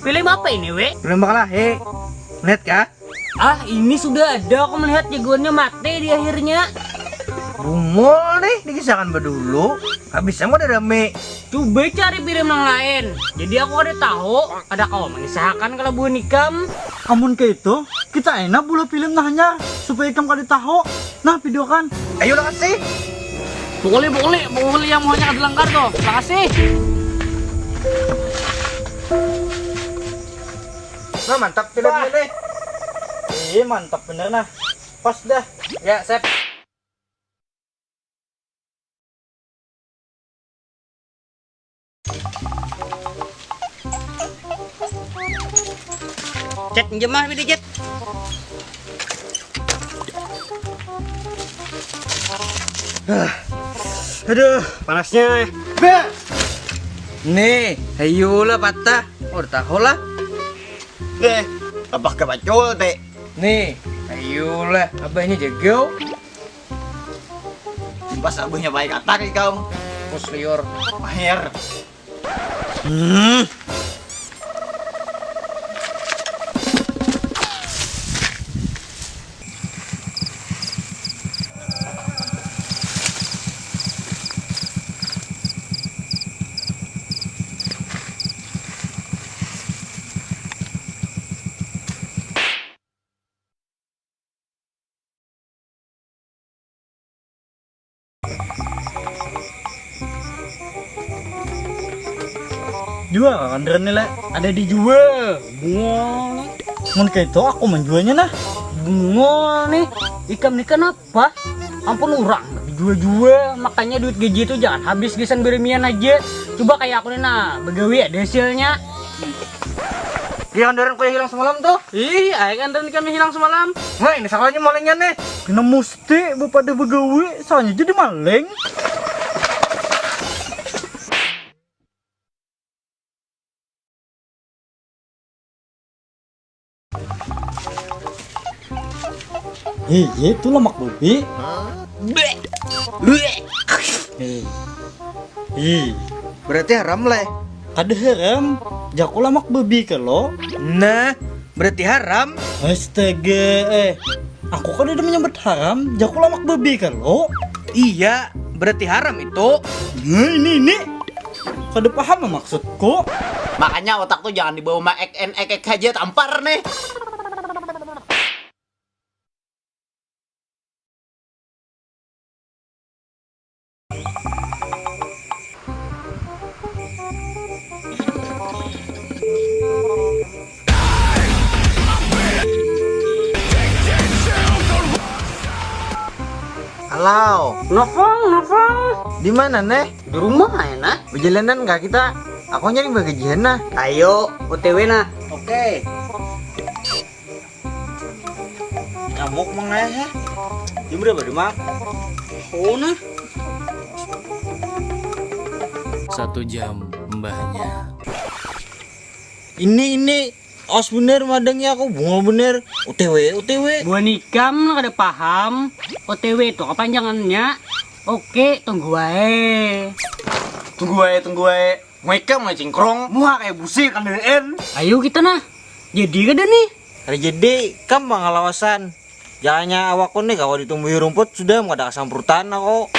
Film apa ini, we? Film bakalah, lihat kah? Ah, ini sudah ada. Aku melihat jagoannya mati di akhirnya. Bungul nih, dikisahkan berdulu. Habisnya mau ada rame. Coba cari film yang lain. Jadi aku ada tahu, ada kau mengisahkan kalau buah nikam. Amun ke itu, kita enak bola film nahnya supaya ikam kali tahu. Nah, video kan. Ayo lah kasih. Boleh yang maunya ada langgar tuh. Makasih. Nah, mantap filmnya nih. Mantap bener nah. Pas dah. Ya, Sep. Cet, jemah video cet. Aduh, panasnya. Be. Nih, ayolah patah. Udah tahu lah. Apa kebacol teh? Nih, ayolah. Abahnya jago. Pas abunya baik kata kau. Pus liur. Mahir. Jual kan nilai ada dijual. Bungol nih. Mun ke itu aku menjualnya nah. Bungol nih. Ikan apa? Ampun orang dijual-jual. Makanya duit gaji itu jangan habis gisan beremian aja. Coba kayak aku nih nah, begawi ada hasilnya. Yang andaran kue hilang semalam tuh. Ih, ayo kan kami hilang semalam. Nah, ini salahnya malingnya nih. Kena mesti pada begawi, soalnya jadi maling. Itu lemak babi. Berarti haram lah. Ada haram. Jaku lemak babi kalau. Nah, berarti haram. Astaga, aku kan udah menyebut haram. Jaku lemak babi kalau. Iya, berarti haram itu. Nah, ini. Kada paham maksudku. Makanya otak tuh jangan dibawa sama ek aja tampar nih. Halo, Nofong. di mana nih? Di rumah ya nah. Berjalanan nggak kita? Aku nyari bagajian nah. Ayo, OTW nah. Oke. Nyamuk mana ya? Jam berapa di mak? Oh nah. 1 jam mbahnya. Ini os bener madangnya aku bunga bener. OTW. Buah nikam kada paham. OTW itu kepanjangannya. Oke, tunggu ae. Tunggu aja. Mereka mau cingkrong, muha kayak busi kan den. Ayo kita nah. Jadi kada nih. Hari jadi kam ngalawasan. Jangannya awakku nih kalau ditumbuhi rumput sudah nggak ada kesamprutan aku.